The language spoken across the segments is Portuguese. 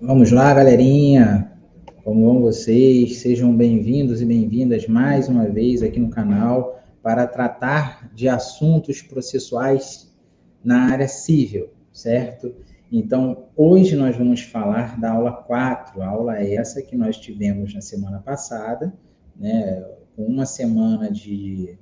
Vamos lá, galerinha. Como vão vocês? Sejam bem-vindos e bem-vindas mais uma vez aqui no canal para tratar de assuntos processuais na área civil, certo? Então, hoje nós vamos falar da aula 4, a aula essa que nós tivemos na semana passada, né? Com uma semana de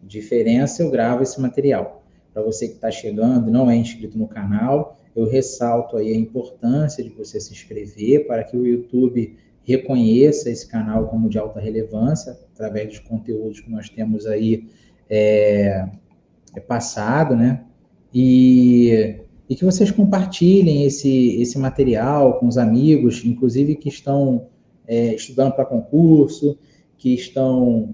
diferença, eu gravo esse material. Para você que está chegando e não é inscrito no canal, eu ressalto aí a importância de você se inscrever para que o YouTube reconheça esse canal como de alta relevância, através dos conteúdos que nós temos aí passado, né? E que vocês compartilhem esse material com os amigos, inclusive que estão estudando para concurso, que estão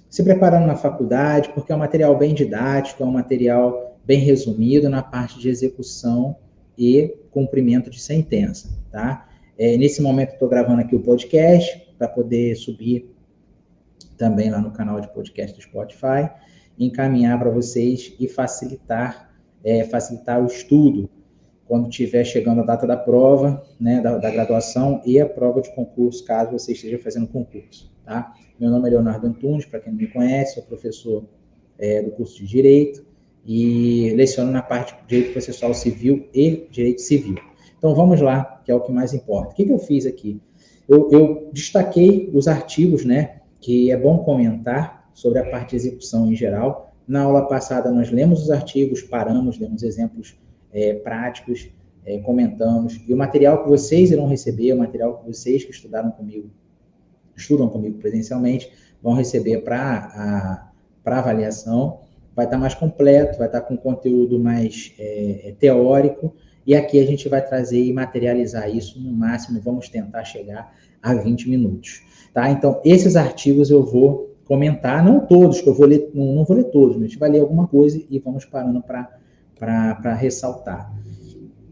se preparando na faculdade, porque é um material bem didático, é um material bem resumido na parte de execução e cumprimento de sentença, tá? Nesse momento, estou gravando aqui o podcast para poder subir também lá no canal de podcast do Spotify, encaminhar para vocês e facilitar o estudo quando estiver chegando a data da prova, né, da graduação e a prova de concurso, caso você esteja fazendo concurso, tá? Meu nome é Leonardo Antunes, para quem não me conhece, sou professor do curso de Direito e leciono na parte de Direito Processual Civil e Direito Civil. Então, vamos lá, que é o que mais importa. O que eu fiz aqui? Eu destaquei os artigos, né, que é bom comentar sobre a parte de execução em geral. Na aula passada, nós lemos os artigos, paramos, demos exemplos práticos, comentamos. E o material que vocês irão receber, o material que vocês que estudam comigo presencialmente, vão receber para avaliação, vai estar mais completo, vai estar com conteúdo mais teórico, e aqui a gente vai trazer e materializar isso no máximo, vamos tentar chegar a 20 minutos. Tá? Então, esses artigos eu vou comentar, não todos, que eu vou ler, não vou ler todos, mas a gente vai ler alguma coisa e vamos parando para ressaltar.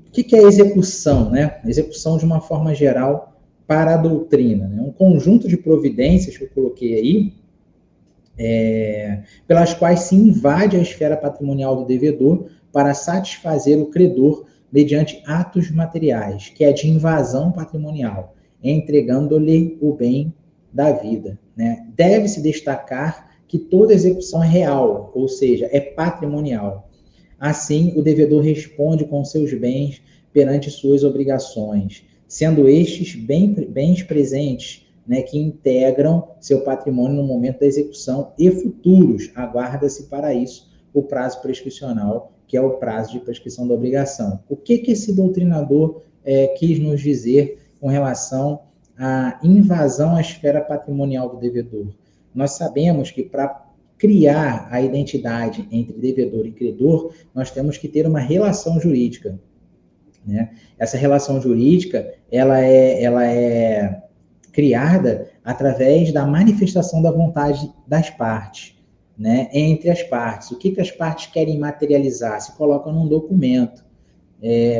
O que é execução, né? Execução de uma forma geral para a doutrina, né? Um conjunto de providências que eu coloquei aí, pelas quais se invade a esfera patrimonial do devedor para satisfazer o credor mediante atos materiais, que é de invasão patrimonial, entregando-lhe o bem da vida, né? Deve-se destacar que toda execução é real, ou seja, é patrimonial. Assim, o devedor responde com seus bens perante suas obrigações, sendo estes bens presentes, né, que integram seu patrimônio no momento da execução e futuros. Aguarda-se para isso o prazo prescricional, que é o prazo de prescrição da obrigação. O que esse doutrinador quis nos dizer com relação à invasão à esfera patrimonial do devedor? Nós sabemos que para criar a identidade entre devedor e credor, nós temos que ter uma relação jurídica, né? Essa relação jurídica, ela é criada através da manifestação da vontade das partes, né? Entre as partes. O que as partes querem materializar? Se colocam num documento.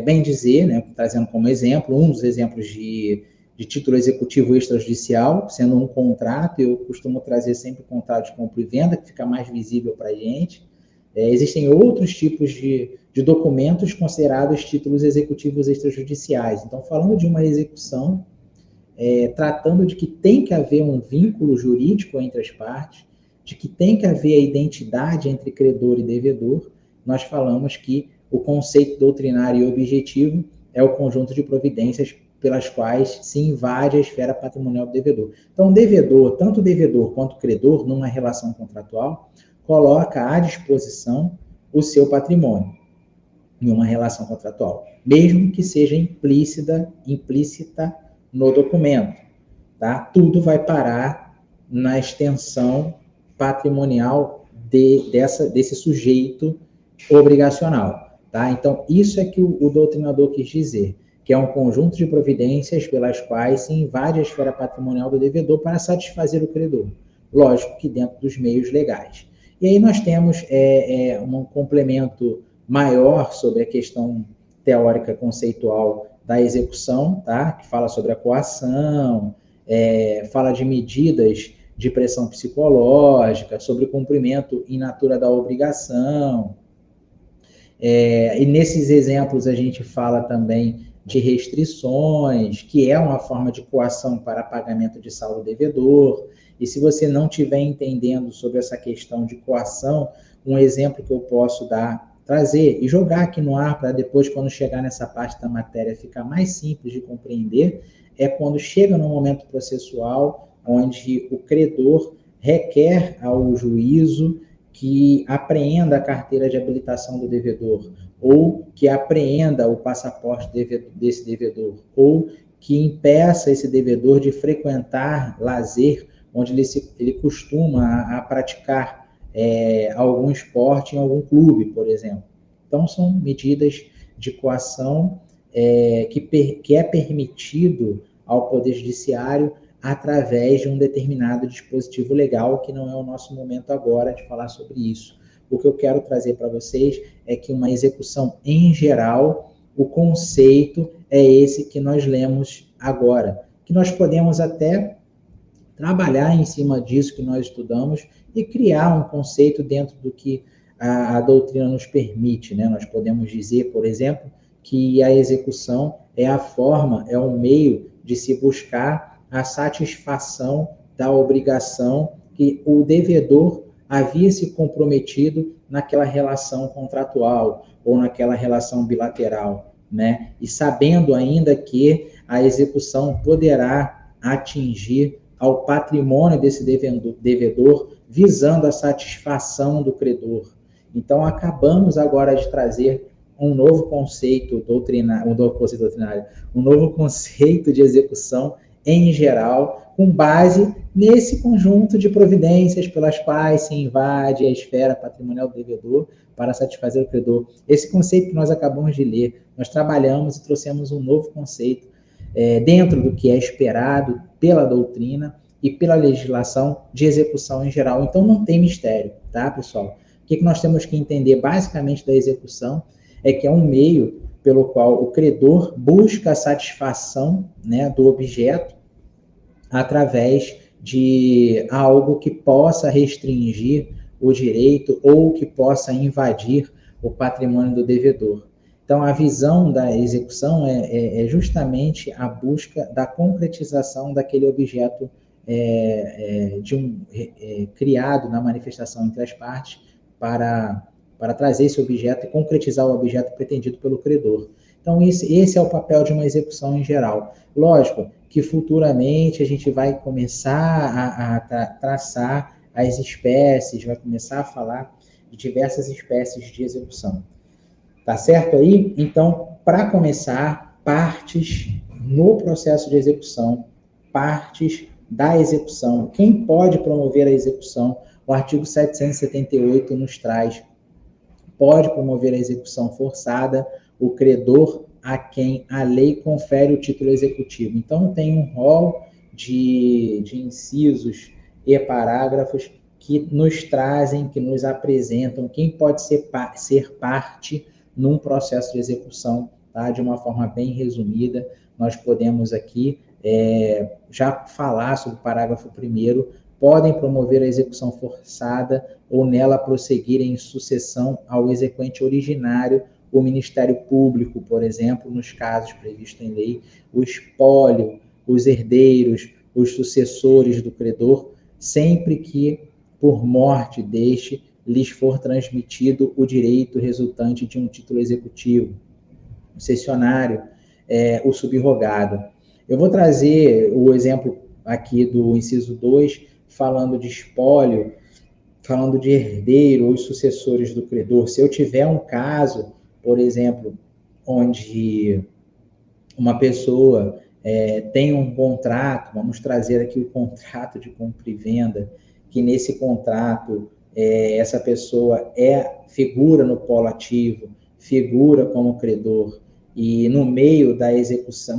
Bem dizer, né, trazendo como exemplo, um dos exemplos de título executivo extrajudicial, sendo um contrato, eu costumo trazer sempre o contrato de compra e venda, que fica mais visível para a gente. Existem outros tipos de documentos considerados títulos executivos extrajudiciais. Então, falando de uma execução, tratando de que tem que haver um vínculo jurídico entre as partes, de que tem que haver a identidade entre credor e devedor, nós falamos que o conceito doutrinário e objetivo é o conjunto de providências pelas quais se invade a esfera patrimonial do devedor. Então, o devedor, tanto o devedor quanto o credor, numa relação contratual, coloca à disposição o seu patrimônio em uma relação contratual, mesmo que seja implícita no documento, tá? Tudo vai parar na extensão patrimonial desse sujeito obrigacional, tá? Então, isso é que o doutrinador quis dizer, que é um conjunto de providências pelas quais se invade a esfera patrimonial do devedor para satisfazer o credor. Lógico que dentro dos meios legais. E aí nós temos um complemento maior sobre a questão teórica conceitual da execução, tá? Que fala sobre a coação, fala de medidas de pressão psicológica, sobre o cumprimento in natura da obrigação. E nesses exemplos a gente fala também de restrições, que é uma forma de coação para pagamento de saldo devedor. E se você não estiver entendendo sobre essa questão de coação, um exemplo que eu posso trazer e jogar aqui no ar para depois, quando chegar nessa parte da matéria, ficar mais simples de compreender, é quando chega no momento processual, onde o credor requer ao juízo que apreenda a carteira de habilitação do devedor, ou que apreenda o passaporte desse devedor, ou que impeça esse devedor de frequentar lazer, onde ele costuma a praticar algum esporte em algum clube, por exemplo. Então, são medidas de coação que é permitido ao Poder Judiciário através de um determinado dispositivo legal, que não é o nosso momento agora de falar sobre isso. O que eu quero trazer para vocês é que uma execução em geral, o conceito é esse que nós lemos agora, que nós podemos até trabalhar em cima disso que nós estudamos e criar um conceito dentro do que a doutrina nos permite, né? Nós podemos dizer, por exemplo, que a execução é a forma, é um meio de se buscar a satisfação da obrigação que o devedor havia se comprometido naquela relação contratual ou naquela relação bilateral, né? E sabendo ainda que a execução poderá atingir ao patrimônio desse devedor, visando a satisfação do credor. Então, acabamos agora de trazer um novo conceito doutrinário, um novo conceito de execução em geral, com base nesse conjunto de providências pelas quais se invade a esfera patrimonial do devedor para satisfazer o credor. Esse conceito que nós acabamos de ler, nós trabalhamos e trouxemos um novo conceito dentro do que é esperado pela doutrina e pela legislação de execução em geral. Então, não tem mistério, tá, pessoal? O que nós temos que entender basicamente da execução é que é um meio pelo qual o credor busca a satisfação, né, do objeto através de algo que possa restringir o direito ou que possa invadir o patrimônio do devedor. Então, a visão da execução é justamente a busca da concretização daquele objeto criado na manifestação entre as partes para trazer esse objeto e concretizar o objeto pretendido pelo credor. Então, esse é o papel de uma execução em geral. Lógico que futuramente a gente vai começar a traçar as espécies, vai começar a falar de diversas espécies de execução. Tá certo aí? Então, para começar, partes no processo de execução, partes da execução. Quem pode promover a execução? O artigo 778 nos traz: pode promover a execução forçada o credor a quem a lei confere o título executivo. Então, tem um rol de incisos e parágrafos que nos trazem, que nos apresentam quem pode ser parte num processo de execução, tá? De uma forma bem resumida. Nós podemos aqui já falar sobre o parágrafo 1º, podem promover a execução forçada ou nela prosseguir em sucessão ao exequente originário, o Ministério Público, por exemplo, nos casos previstos em lei, o espólio, os herdeiros, os sucessores do credor, sempre que, por morte deste, lhes for transmitido o direito resultante de um título executivo, o cessionário, o subrogado. Eu vou trazer o exemplo aqui do inciso 2, falando de espólio, falando de herdeiro ou sucessores do credor. Se eu tiver um caso, por exemplo, onde uma pessoa tem um contrato, vamos trazer aqui o contrato de compra e venda, que nesse contrato essa pessoa figura no polo ativo, figura como credor, e no meio da execução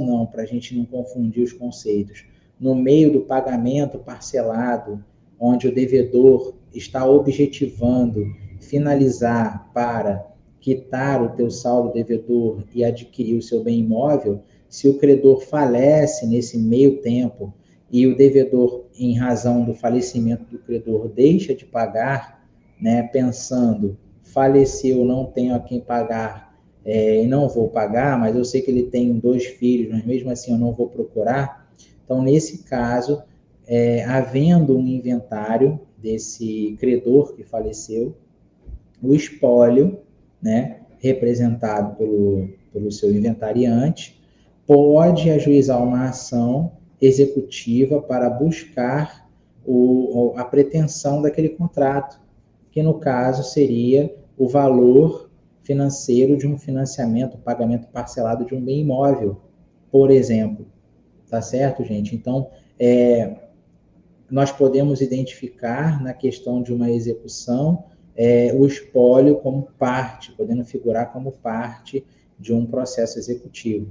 não, para a gente não confundir os conceitos, no meio do pagamento parcelado, onde o devedor está objetivando finalizar para quitar o teu saldo devedor e adquirir o seu bem imóvel, se o credor falece nesse meio tempo e o devedor, em razão do falecimento do credor, deixa de pagar, né, pensando, faleceu, não tenho a quem pagar, e não vou pagar, mas eu sei que ele tem 2 filhos, mas mesmo assim eu não vou procurar. Então, nesse caso, havendo um inventário desse credor que faleceu, o espólio, né, representado pelo seu inventariante, pode ajuizar uma ação executiva para buscar a pretensão daquele contrato, que no caso seria o valor financeiro de um financiamento, pagamento parcelado de um bem imóvel, por exemplo. Tá certo, gente? Então, nós podemos identificar na questão de uma execução o espólio como parte, podendo figurar como parte de um processo executivo.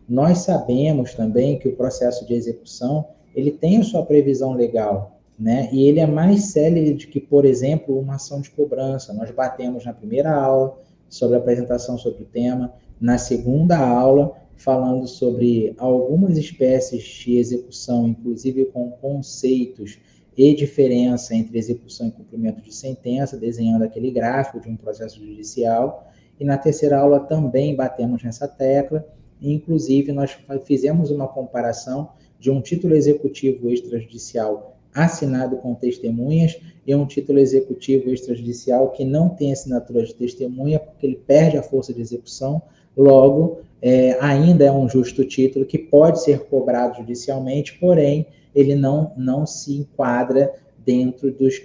Nós sabemos também que o processo de execução ele tem a sua previsão legal, né? E ele é mais célere do que, por exemplo, uma ação de cobrança. Nós batemos na primeira aula sobre a apresentação sobre o tema, na segunda aula falando sobre algumas espécies de execução, inclusive com conceitos e diferença entre execução e cumprimento de sentença, desenhando aquele gráfico de um processo judicial. E na terceira aula também batemos nessa tecla, e inclusive nós fizemos uma comparação de um título executivo extrajudicial assinado com testemunhas e um título executivo extrajudicial que não tem assinatura de testemunha, porque ele perde a força de execução, logo, ainda é um justo título que pode ser cobrado judicialmente, porém, ele não se enquadra dentro dos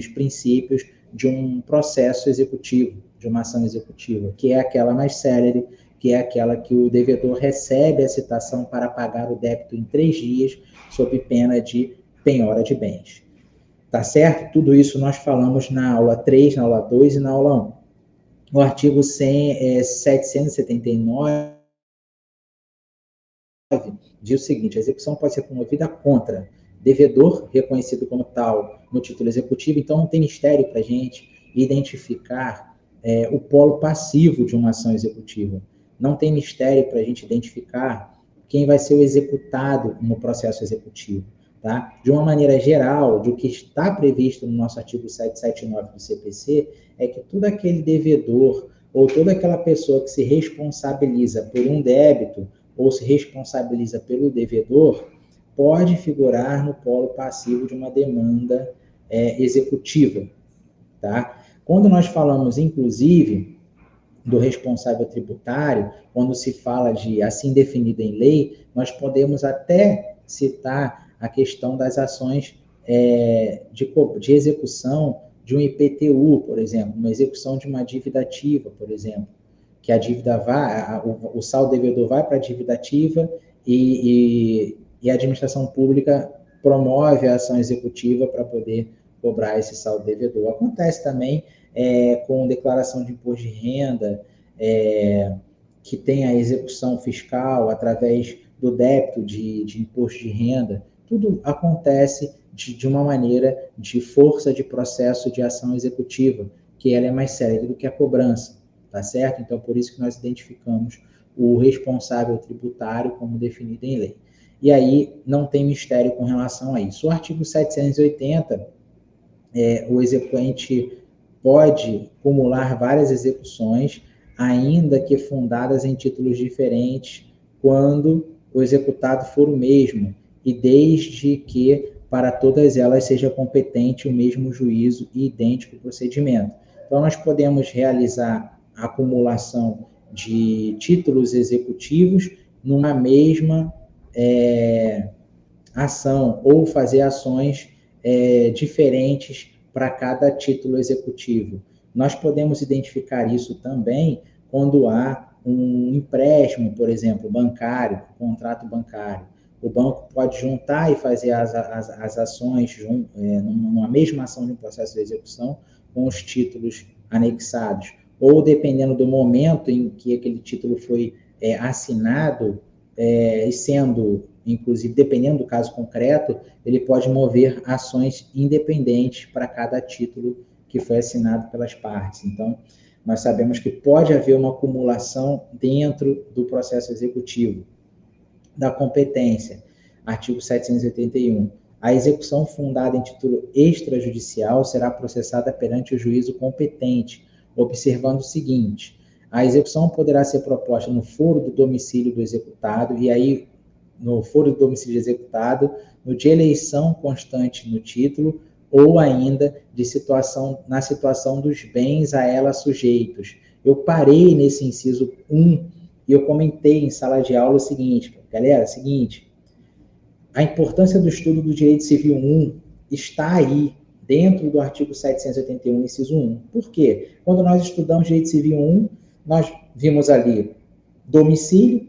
princípios de um processo executivo, de uma ação executiva, que é aquela mais célere, que é aquela que o devedor recebe a citação para pagar o débito em 3 dias, sob pena de penhora de bens. Tá certo? Tudo isso nós falamos na aula 3, na aula 2 e na aula 1. O artigo 779 diz o seguinte: a execução pode ser promovida contra devedor, reconhecido como tal no título executivo. Então, não tem mistério para a gente identificar o polo passivo de uma ação executiva. Não tem mistério para a gente identificar quem vai ser o executado no processo executivo. Tá? De uma maneira geral, do que está previsto no nosso artigo 779 do CPC, é que todo aquele devedor ou toda aquela pessoa que se responsabiliza por um débito ou se responsabiliza pelo devedor, pode figurar no polo passivo de uma demanda executiva. Tá? Quando nós falamos, inclusive, do responsável tributário, quando se fala de assim definido em lei, nós podemos até citar a questão das ações de execução de um IPTU, por exemplo, uma execução de uma dívida ativa, por exemplo, que a dívida vai, o saldo devedor vai para a dívida ativa e a administração pública promove a ação executiva para poder cobrar esse saldo devedor. Acontece também com declaração de imposto de renda, que tem a execução fiscal através do débito de imposto de renda. Tudo acontece de uma maneira de força de processo de ação executiva, que ela é mais célere do que a cobrança. Tá certo? Então, por isso que nós identificamos o responsável tributário como definido em lei. E aí, não tem mistério com relação a isso. O artigo 780, o exequente pode acumular várias execuções, ainda que fundadas em títulos diferentes, quando o executado for o mesmo, e desde que para todas elas seja competente o mesmo juízo e idêntico procedimento. Então, nós podemos realizar a acumulação de títulos executivos numa mesma ação, ou fazer ações diferentes para cada título executivo. Nós podemos identificar isso também quando há um empréstimo, por exemplo, bancário, contrato bancário. O banco pode juntar e fazer as ações numa mesma ação de um processo de execução com os títulos anexados. Ou, dependendo do momento em que aquele título foi assinado, e sendo, inclusive, dependendo do caso concreto, ele pode mover ações independentes para cada título que foi assinado pelas partes. Então, nós sabemos que pode haver uma acumulação dentro do processo executivo. Da competência, artigo 781. A execução fundada em título extrajudicial será processada perante o juízo competente, observando o seguinte: A execução poderá ser proposta no foro do domicílio do executado, e aí, no foro do domicílio executado, no de eleição constante no título, ou ainda na situação dos bens a ela sujeitos. Eu parei nesse inciso 1 e eu comentei em sala de aula o seguinte, galera, seguinte, a importância do estudo do direito civil 1 está aí, dentro do artigo 781, inciso 1. Por quê? Quando nós estudamos direito civil 1, nós vimos ali domicílio,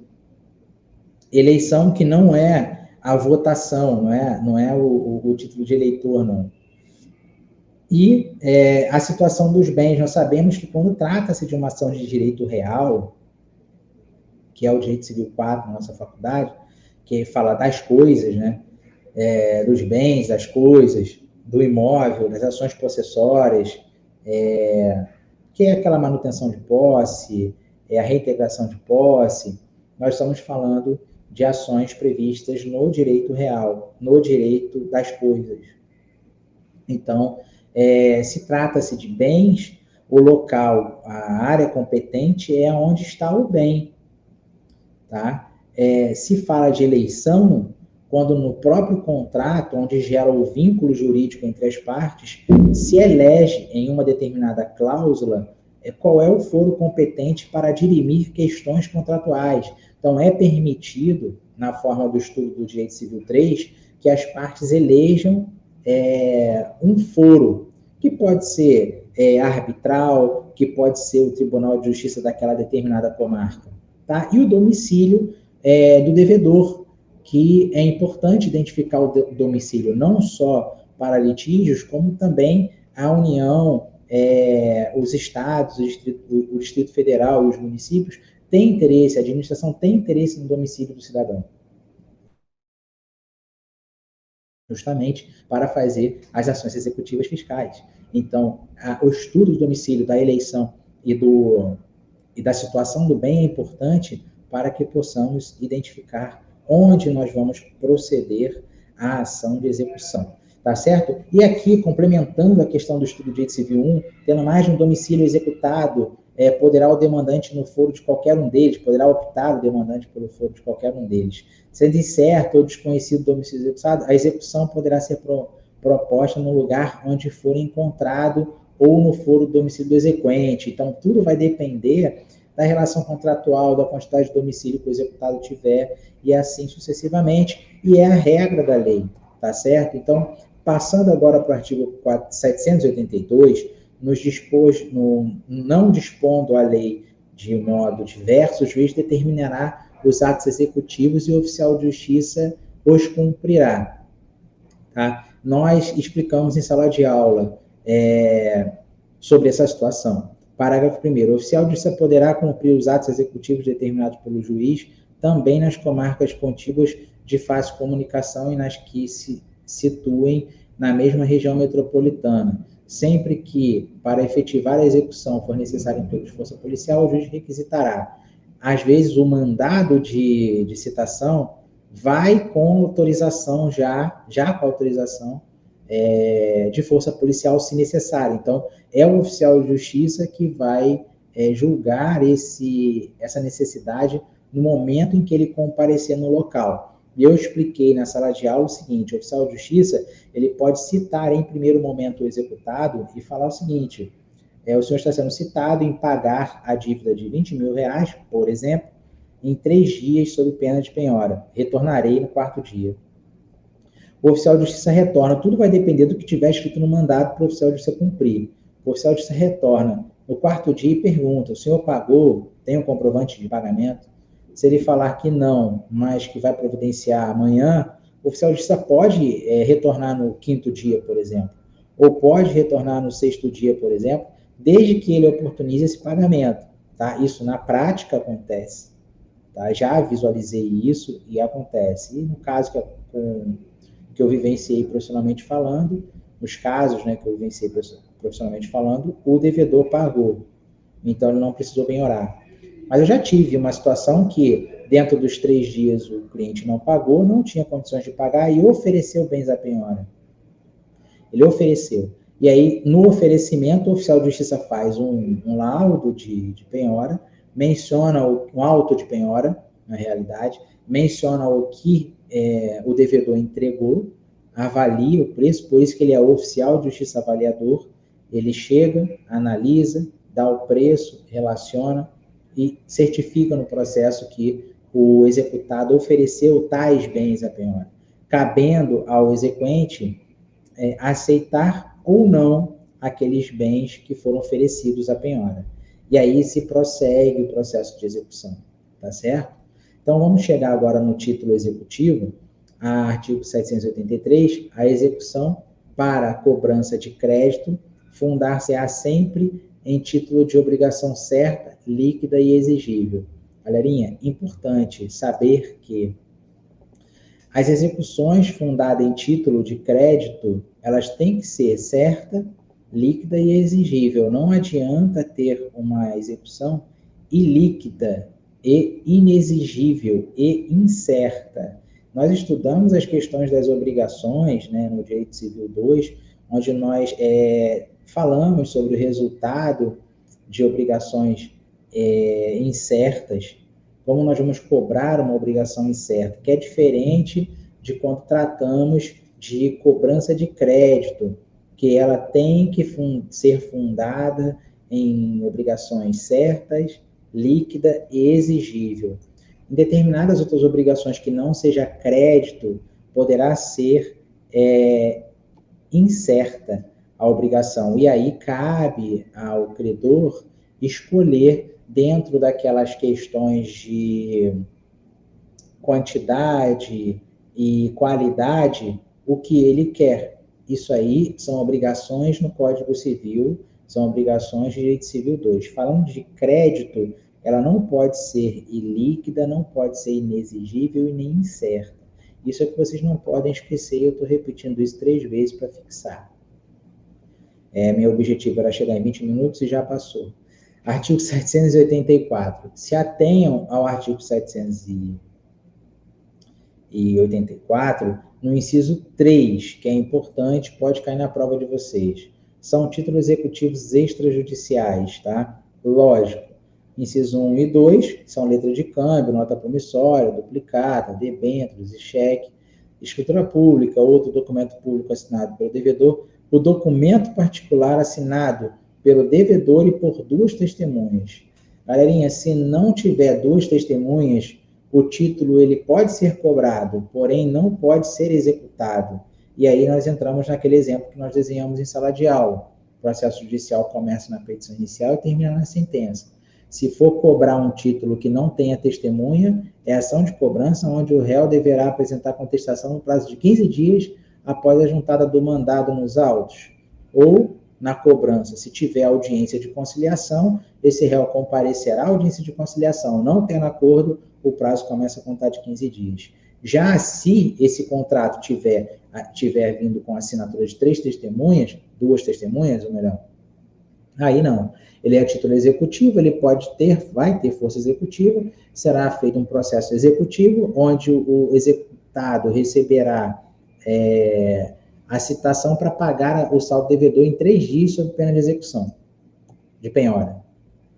eleição, que não é a votação, não é o título de eleitor, não. E a situação dos bens, nós sabemos que quando trata-se de uma ação de direito real, que é o direito civil 4 na nossa faculdade, que fala das coisas, né? Dos bens, das coisas, do imóvel, das ações possessórias, que é aquela manutenção de posse, a reintegração de posse. Nós estamos falando de ações previstas no direito real, no direito das coisas. Então, se trata-se de bens, o local, a área competente é onde está o bem, tá? Se fala de eleição, quando no próprio contrato, onde gera o vínculo jurídico entre as partes, se elege em uma determinada cláusula qual é o foro competente para dirimir questões contratuais. Então, é permitido, na forma do estudo do Direito Civil 3, que as partes elejam um foro, que pode ser arbitral, que pode ser o Tribunal de Justiça daquela determinada comarca. Tá? E o domicílio do devedor, que é importante identificar o domicílio não só para litígios, como também a União, os estados, o Distrito Federal e os municípios têm interesse, a administração tem interesse no domicílio do cidadão, justamente para fazer as ações executivas fiscais. Então, o estudo do domicílio, da eleição e da situação do bem é importante para que possamos identificar onde nós vamos proceder à ação de execução. Tá certo? E aqui, complementando a questão do estudo de direito civil 1, tendo mais de um domicílio executado, poderá o demandante no foro de qualquer um deles, poderá optar o demandante pelo foro de qualquer um deles. Sendo incerto ou desconhecido o domicílio executado, a execução poderá ser proposta no lugar onde for encontrado ou no foro do domicílio do exequente. Então, tudo vai depender da relação contratual, da quantidade de domicílio que o executado tiver, e assim sucessivamente, e é a regra da lei, tá certo? Então, passando agora para o artigo 782, não dispondo a lei de modo diverso, o juiz determinará os atos executivos e o oficial de justiça os cumprirá. Tá? Nós explicamos em sala de aula sobre essa situação. Parágrafo 1º. O oficial de justiça poderá cumprir os atos executivos determinados pelo juiz também nas comarcas contíguas de fácil comunicação e nas que se situem na mesma região metropolitana, sempre que, para efetivar a execução, for necessário emprego de força policial, o juiz requisitará. Às vezes, o mandado de citação vai com autorização, já com autorização de força policial, se necessário. Então, é o oficial de justiça que vai julgar essa necessidade no momento em que ele comparecer no local. E eu expliquei na sala de aula o seguinte: o oficial de justiça, ele pode citar em primeiro momento o executado e falar o seguinte: o senhor está sendo citado em pagar a dívida de R$20 mil, por exemplo, em 3 dias sob pena de penhora. Retornarei no 4º dia. O oficial de justiça retorna. Tudo vai depender do que tiver escrito no mandado para o oficial de justiça cumprir. O oficial de justiça retorna no 4º dia e pergunta: o senhor pagou? Tem um comprovante de pagamento? Se ele falar que não, mas que vai providenciar amanhã, o oficial de justiça pode retornar no 5º dia, por exemplo, ou pode retornar no 6º dia, por exemplo, desde que ele oportunize esse pagamento. Tá? Isso na prática acontece. Tá? Já visualizei isso e acontece. E no caso que eu vivenciei profissionalmente falando, nos casos, né, que eu vivenciei profissionalmente falando, o devedor pagou. Então, ele não precisou penhorar. Mas eu já tive uma situação que, dentro dos 3 dias, o cliente não pagou, não tinha condições de pagar e ofereceu bens à penhora. Ele ofereceu. E aí, no oferecimento, o oficial de justiça faz um laudo de penhora, menciona um auto de penhora, na realidade, menciona o que o devedor entregou, avalia o preço, por isso que ele é oficial de justiça avaliador, ele chega, analisa, dá o preço, relaciona e certifica no processo que o executado ofereceu tais bens à penhora, cabendo ao exequente aceitar ou não aqueles bens que foram oferecidos à penhora. E aí se prossegue o processo de execução, tá certo? Então vamos chegar agora no título executivo, artigo 783, a execução para a cobrança de crédito fundar-se-á sempre em título de obrigação certa, líquida e exigível. Galerinha, importante saber que as execuções fundadas em título de crédito, elas têm que ser certa, líquida e exigível. Não adianta ter uma execução ilíquida e inexigível e incerta. Nós estudamos as questões das obrigações, né, no Direito Civil 2, onde nós falamos sobre o resultado de obrigações incertas, como nós vamos cobrar uma obrigação incerta, que é diferente de quando tratamos de cobrança de crédito, que ela tem que ser fundada em obrigações certas, líquida e exigível. Em determinadas outras obrigações que não seja crédito, poderá ser incerta a obrigação. E aí cabe ao credor escolher, dentro daquelas questões de quantidade e qualidade, o que ele quer. Isso aí são obrigações no Código Civil, são obrigações de Direito Civil 2. Falando de crédito, ela não pode ser ilíquida, não pode ser inexigível e nem incerta. Isso é que vocês não podem esquecer, eu estou repetindo isso 3 vezes para fixar. Meu objetivo era chegar em 20 minutos e já passou. Artigo 784. Se atenham ao artigo 784, no inciso 3, que é importante, pode cair na prova de vocês. São títulos executivos extrajudiciais, tá? Lógico. Inciso 1 e 2 são letra de câmbio, nota promissória, duplicata, debêntures e cheque, escritura pública, outro documento público assinado pelo devedor, o documento particular assinado pelo devedor e por 2 testemunhas. Galerinha, se não tiver 2 testemunhas, o título ele pode ser cobrado, porém não pode ser executado. E aí nós entramos naquele exemplo que nós desenhamos em sala de aula. O processo judicial começa na petição inicial e termina na sentença. Se for cobrar um título que não tenha testemunha, é ação de cobrança onde o réu deverá apresentar contestação no prazo de 15 dias após a juntada do mandado nos autos. Ou na cobrança, se tiver audiência de conciliação, esse réu comparecerá à audiência de conciliação. Não tendo acordo, o prazo começa a contar de 15 dias. Já se esse contrato tiver vindo com assinatura de 3 testemunhas, 2 testemunhas, ou melhor, aí não. Ele é título executivo, ele vai ter força executiva, será feito um processo executivo, onde o executado receberá a citação para pagar o saldo devedor em 3 dias sob pena de execução, de penhora,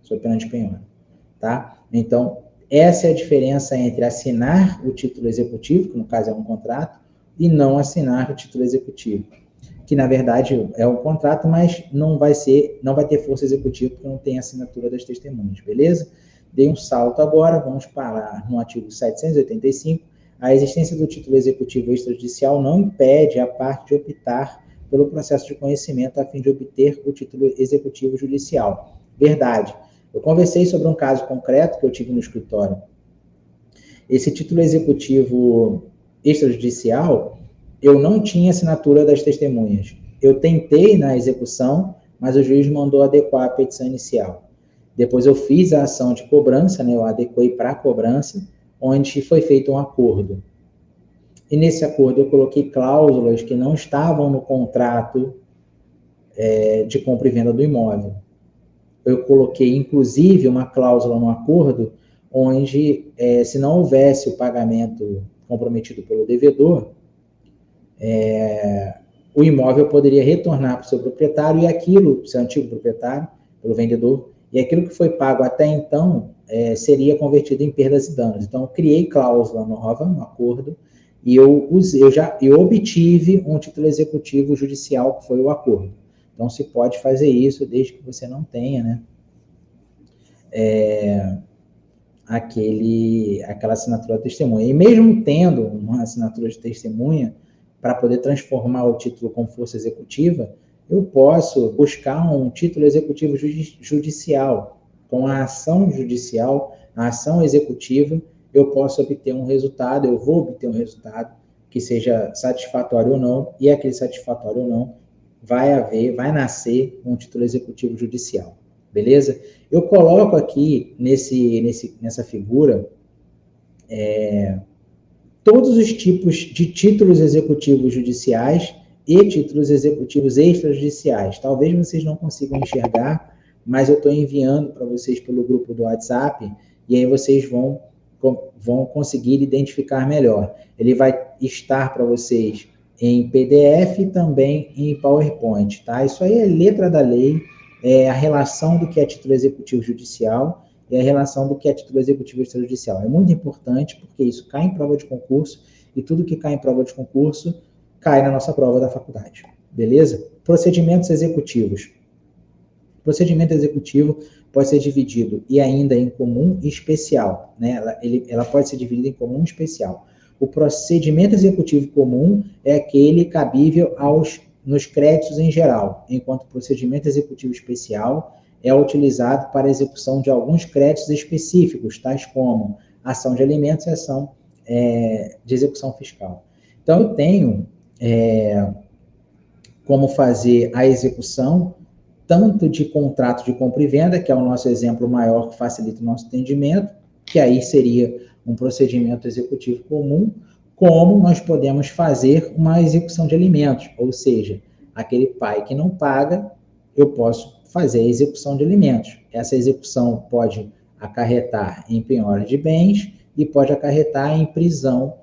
sob pena de penhora, tá? Então, essa é a diferença entre assinar o título executivo, que no caso é um contrato, e não assinar o título executivo, que na verdade é um contrato, mas não vai ter força executiva porque não tem assinatura das testemunhas, beleza? Dei um salto agora, vamos parar no artigo 785. A existência do título executivo extrajudicial não impede a parte de optar pelo processo de conhecimento a fim de obter o título executivo judicial. Verdade. Eu conversei sobre um caso concreto que eu tive no escritório. Esse título executivo extrajudicial, eu não tinha assinatura das testemunhas. Eu tentei na execução, mas o juiz mandou adequar a petição inicial. Depois eu fiz a ação de cobrança, né, eu adequei para a cobrança, onde foi feito um acordo. E nesse acordo eu coloquei cláusulas que não estavam no contrato de compra e venda do imóvel. Eu coloquei, inclusive, uma cláusula no acordo onde, se não houvesse o pagamento comprometido pelo devedor, o imóvel poderia retornar para o seu proprietário e aquilo, seu antigo proprietário, pelo vendedor, e aquilo que foi pago até então seria convertido em perdas e danos. Então, eu criei cláusula nova no acordo e eu obtive um título executivo judicial, que foi o acordo. Então, se pode fazer isso desde que você não tenha, né, aquela assinatura de testemunha. E mesmo tendo uma assinatura de testemunha, para poder transformar o título com força executiva, eu posso buscar um título executivo judicial. Com a ação judicial, a ação executiva, eu posso obter um resultado, eu vou obter um resultado que seja satisfatório ou não, e aquele satisfatório ou não vai nascer um título executivo judicial. Beleza? Eu coloco aqui nessa figura todos os tipos de títulos executivos judiciais e títulos executivos extrajudiciais. Talvez vocês não consigam enxergar, mas eu estou enviando para vocês pelo grupo do WhatsApp, e aí vocês vão conseguir identificar melhor. Ele vai estar para vocês em PDF e também em PowerPoint, tá? Isso aí é letra da lei, é a relação do que é título executivo judicial e a relação do que é título executivo extrajudicial. É muito importante, porque isso cai em prova de concurso, e tudo que cai em prova de concurso cai na nossa prova da faculdade, beleza? Procedimentos executivos. Procedimento executivo pode ser dividido e ainda em comum e especial, né? Ela pode ser dividida em comum e especial. O procedimento executivo comum é aquele cabível nos créditos em geral, enquanto o procedimento executivo especial é utilizado para a execução de alguns créditos específicos, tais como ação de alimentos e ação de execução fiscal. Então, eu tenho como fazer a execução tanto de contrato de compra e venda, que é o nosso exemplo maior que facilita o nosso entendimento, que aí seria um procedimento executivo comum, como nós podemos fazer uma execução de alimentos, ou seja, aquele pai que não paga, eu posso fazer a execução de alimentos. Essa execução pode acarretar em penhora de bens e pode acarretar em prisão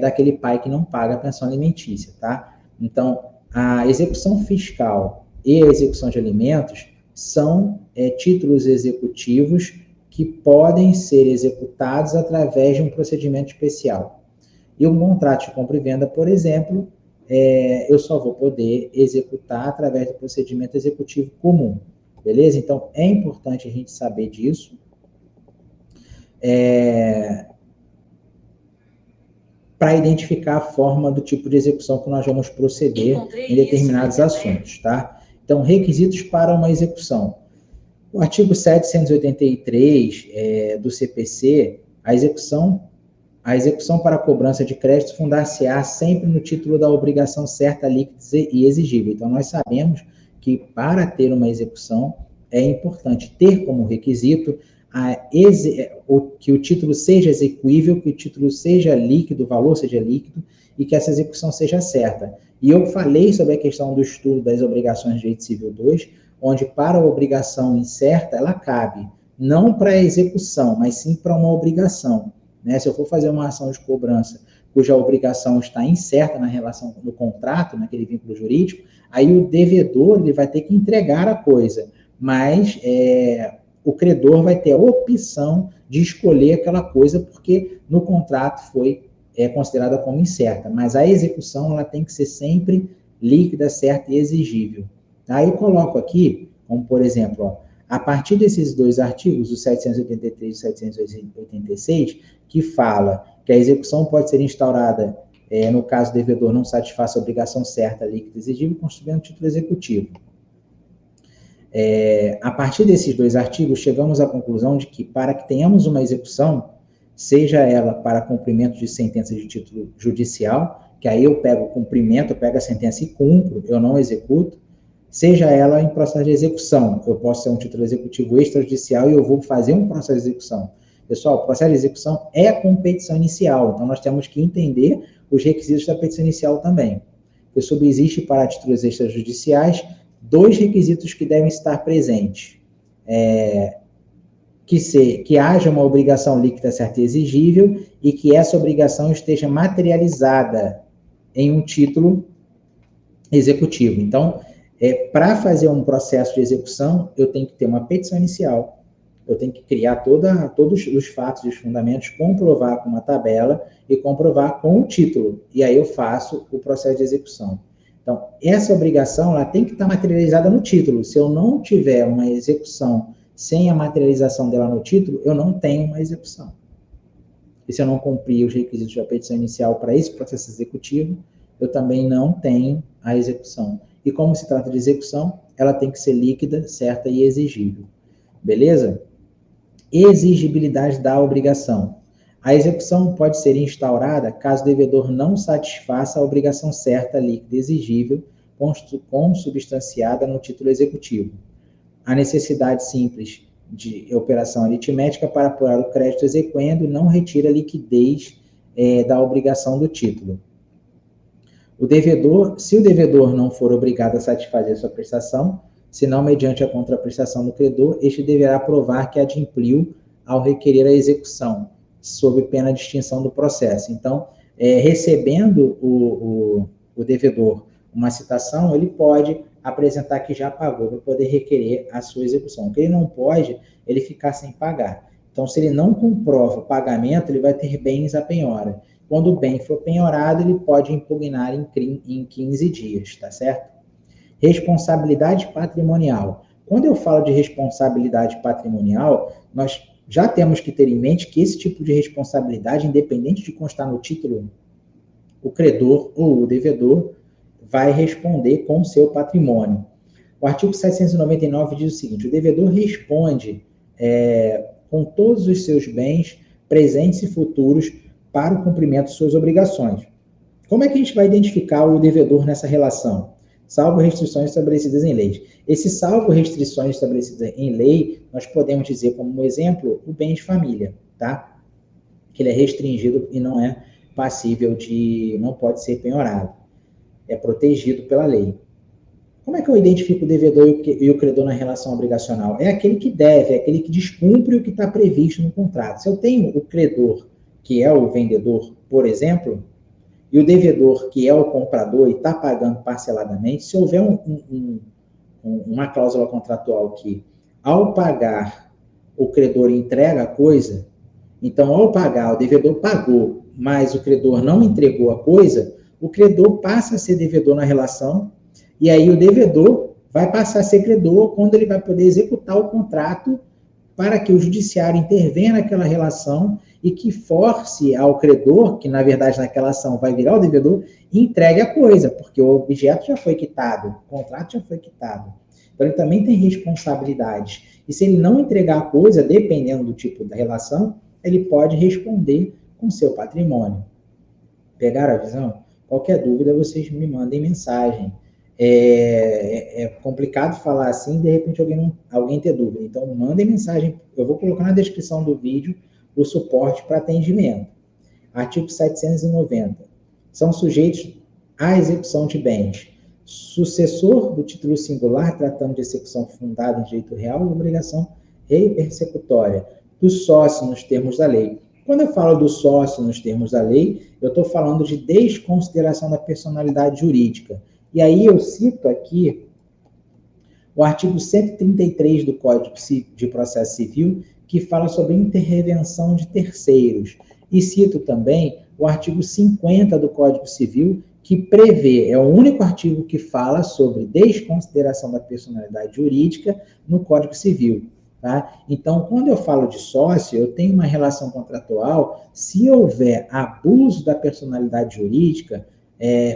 daquele pai que não paga a pensão alimentícia, tá? Então, a execução fiscal e a execução de alimentos são títulos executivos que podem ser executados através de um procedimento especial. E um contrato de compra e venda, por exemplo, eu só vou poder executar através do procedimento executivo comum, beleza? Então, é importante a gente saber disso. Para identificar a forma do tipo de execução que nós vamos proceder em determinados assuntos, tá? Então, requisitos para uma execução. O artigo 783 do CPC, a execução para a cobrança de crédito fundar-se-á sempre no título da obrigação certa, líquida e exigível. Então, nós sabemos que para ter uma execução é importante ter como requisito que o título seja execuível, que o título seja líquido, o valor seja líquido, e que essa execução seja certa. E eu falei sobre a questão do estudo das obrigações de direito civil 2, onde para a obrigação incerta, ela cabe não para a execução, mas sim para uma obrigação, né? Se eu for fazer uma ação de cobrança cuja obrigação está incerta na relação do contrato, naquele vínculo jurídico, aí o devedor ele vai ter que entregar a coisa, mas o credor vai ter a opção de escolher aquela coisa, porque no contrato foi considerada como incerta, mas a execução ela tem que ser sempre líquida, certa e exigível. Aí eu coloco aqui, como por exemplo, ó, a partir desses dois artigos, o 783 e o 786, que fala que a execução pode ser instaurada no caso o devedor não satisfaça a obrigação certa, líquida e exigível, constituindo título executivo. A partir desses dois artigos, chegamos à conclusão de que, para que tenhamos uma execução, seja ela para cumprimento de sentença de título judicial, que aí eu pego o cumprimento, eu pego a sentença e cumpro, eu não executo, seja ela em processo de execução, eu posso ser um título executivo extrajudicial e eu vou fazer um processo de execução. Pessoal, o processo de execução é a competição inicial, então nós temos que entender os requisitos da petição inicial também. Porque subsiste para títulos extrajudiciais dois requisitos que devem estar presentes. Que haja uma obrigação líquida, certa e exigível, e que essa obrigação esteja materializada em um título executivo. Então, Para fazer um processo de execução, eu tenho que ter uma petição inicial, eu tenho que criar todos os fatos e os fundamentos, comprovar com uma tabela e comprovar com o título. E aí eu faço o processo de execução. Então, essa obrigação ela tem que estar materializada no título. Se eu não tiver uma execução sem a materialização dela no título, eu não tenho uma execução. E se eu não cumprir os requisitos da petição inicial para esse processo executivo, eu também não tenho a execução. E como se trata de execução, ela tem que ser líquida, certa e exigível. Beleza? Exigibilidade da obrigação. A execução pode ser instaurada caso o devedor não satisfaça a obrigação certa, líquida e exigível, consubstanciada no título executivo. A necessidade simples de operação aritmética para apurar o crédito exequendo não retira a liquidez da obrigação do título. Se o devedor não for obrigado a satisfazer sua prestação, senão mediante a contraprestação do credor, este deverá provar que adimpliu ao requerer a execução, sob pena de extinção do processo. Então, recebendo o devedor uma citação, ele pode apresentar que já pagou para poder requerer a sua execução. O que ele não pode, ele ficar sem pagar. Então, se ele não comprova o pagamento, ele vai ter bens à penhora. Quando o bem for penhorado, ele pode impugnar em 15 dias, tá certo? Responsabilidade patrimonial. Quando eu falo de responsabilidade patrimonial, nós já temos que ter em mente que esse tipo de responsabilidade, independente de constar no título, o credor ou o devedor vai responder com o seu patrimônio. O artigo 799 diz o seguinte: o devedor responde com todos os seus bens, presentes e futuros, para o cumprimento de suas obrigações. Como é que a gente vai identificar o devedor nessa relação? Salvo restrições estabelecidas em lei. Esse salvo restrições estabelecidas em lei, nós podemos dizer como um exemplo o bem de família, tá? Que ele é restringido e não é passível não pode ser penhorado. É protegido pela lei. Como é que eu identifico o devedor e o credor na relação obrigacional? É aquele que deve, é aquele que descumpre o que está previsto no contrato. Se eu tenho o credor, que é o vendedor, por exemplo, e o devedor, que é o comprador e está pagando parceladamente, se houver uma cláusula contratual que, ao pagar, o credor entrega a coisa, então, ao pagar, o devedor pagou, mas o credor não entregou a coisa, o credor passa a ser devedor na relação, e aí o devedor vai passar a ser credor quando ele vai poder executar o contrato para que o judiciário intervenha naquela relação e que force ao credor, que na verdade naquela ação vai virar o devedor, entregue a coisa, porque o objeto já foi quitado, o contrato já foi quitado. Então ele também tem responsabilidade. E se ele não entregar a coisa, dependendo do tipo da relação, ele pode responder com seu patrimônio. Pegaram a visão? Qualquer dúvida, vocês me mandem mensagem. É complicado falar assim, de repente alguém ter dúvida. Então, mandem mensagem. Eu vou colocar na descrição do vídeo o suporte para atendimento. Artigo 790. São sujeitos à execução de bens. Sucessor do título singular, tratando de execução fundada em direito real, obrigação persecutória do sócio nos termos da lei. Quando eu falo do sócio nos termos da lei, eu estou falando de desconsideração da personalidade jurídica. E aí eu cito aqui o artigo 133 do Código de Processo Civil, que fala sobre intervenção de terceiros. E cito também o artigo 50 do Código Civil, que prevê, é o único artigo que fala sobre desconsideração da personalidade jurídica no Código Civil. Tá? Então, quando eu falo de sócio, eu tenho uma relação contratual, se houver abuso da personalidade jurídica,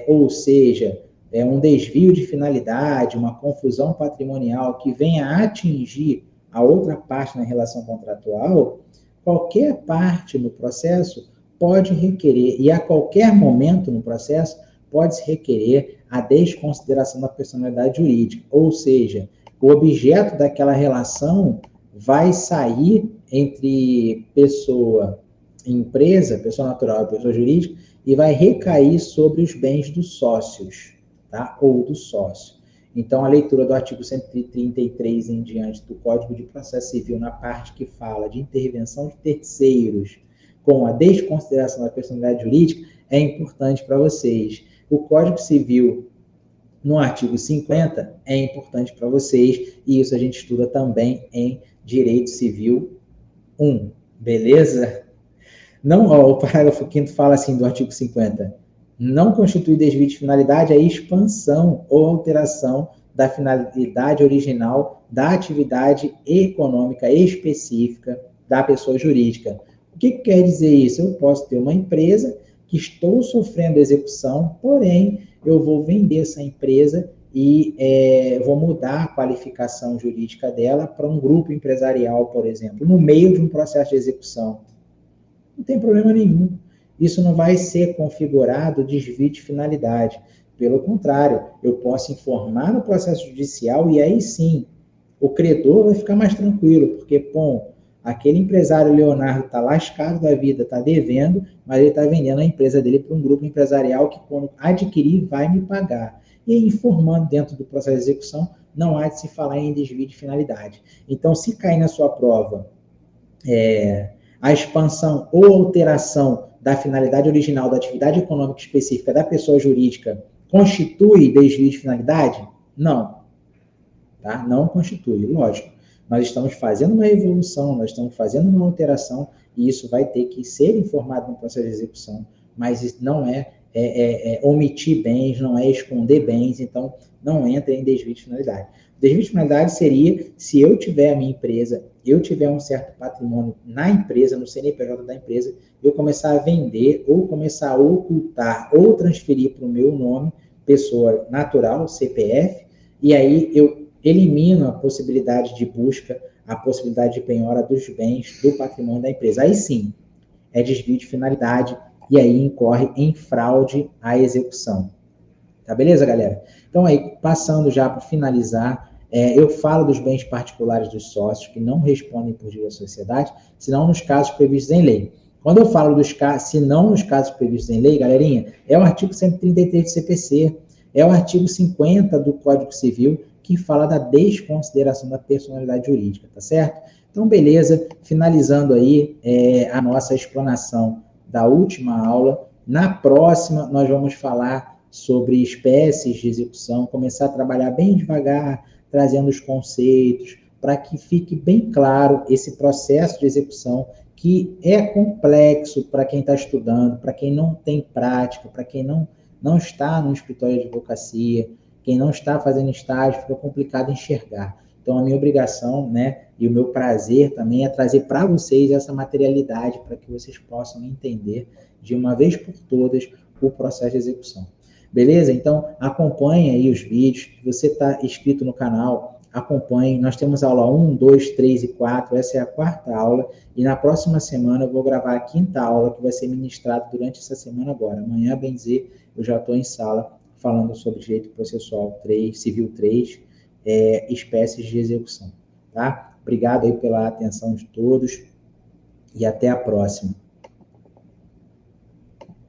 ou seja, um desvio de finalidade, uma confusão patrimonial que venha a atingir a outra parte na relação contratual, qualquer parte no processo pode requerer, e a qualquer momento no processo, pode-se requerer a desconsideração da personalidade jurídica, ou seja, o objeto daquela relação vai sair entre pessoa e empresa, pessoa natural e pessoa jurídica, e vai recair sobre os bens dos sócios, tá? Ou do sócio. Então, a leitura do artigo 133 em diante do Código de Processo Civil, na parte que fala de intervenção de terceiros com a desconsideração da personalidade jurídica, é importante para vocês. O Código Civil, no artigo 50 é importante para vocês, e isso a gente estuda também em Direito Civil 1, beleza? Não, ó, o parágrafo 5º fala assim do artigo 50. Não constitui desvio de finalidade a expansão ou alteração da finalidade original da atividade econômica específica da pessoa jurídica. O que quer dizer isso? Eu posso ter uma empresa que estou sofrendo execução, porém, eu vou vender essa empresa e vou mudar a qualificação jurídica dela para um grupo empresarial, por exemplo, no meio de um processo de execução. Não tem problema nenhum. Isso não vai ser configurado desvio de finalidade. Pelo contrário, eu posso informar no processo judicial e aí sim, o credor vai ficar mais tranquilo, porque, bom, aquele empresário Leonardo está lascado da vida, está devendo, mas ele está vendendo a empresa dele para um grupo empresarial que, quando adquirir, vai me pagar. E informando dentro do processo de execução, não há de se falar em desvio de finalidade. Então, se cair na sua prova a expansão ou alteração da finalidade original da atividade econômica específica da pessoa jurídica constitui desvio de finalidade? Não. Tá? Não constitui, lógico. Nós estamos fazendo uma evolução, nós estamos fazendo uma alteração, e isso vai ter que ser informado no processo de execução, mas isso não é omitir bens, não é esconder bens, então não entra em desvio de finalidade. Desvio de finalidade seria se eu tiver a minha empresa, eu tiver um certo patrimônio na empresa, no CNPJ da empresa, eu começar a vender, ou começar a ocultar, ou transferir para o meu nome, pessoa natural, CPF, e aí eu elimino a possibilidade de busca, a possibilidade de penhora dos bens do patrimônio da empresa. Aí sim, é desvio de finalidade, e aí incorre em fraude à execução. Tá beleza, galera? Então aí, passando já para finalizar, eu falo dos bens particulares dos sócios que não respondem por direito da sociedade, senão nos casos previstos em lei. Quando eu falo dos casos, se não nos casos previstos em lei, galerinha, é o artigo 133 do CPC, é o artigo 50 do Código Civil, que fala da desconsideração da personalidade jurídica, tá certo? Então, beleza, finalizando aí a nossa explanação da última aula. Na próxima, nós vamos falar sobre espécies de execução, começar a trabalhar bem devagar, trazendo os conceitos, para que fique bem claro esse processo de execução, que é complexo para quem está estudando, para quem não tem prática, para quem não está no escritório de advocacia, quem não está fazendo estágio, fica complicado enxergar. Então, a minha obrigação, né, e o meu prazer também é trazer para vocês essa materialidade, para que vocês possam entender de uma vez por todas o processo de execução. Beleza? Então, acompanhe aí os vídeos. Se você está inscrito no canal, acompanhe. Nós temos aula 1, 2, 3 e 4. Essa é a 4ª aula. E na próxima semana eu vou gravar a 5ª aula, que vai ser ministrada durante essa semana agora. Amanhã, bem dizer, eu já estou em sala falando sobre direito processual 3, civil 3, espécies de execução. Tá? Obrigado aí pela atenção de todos e até a próxima.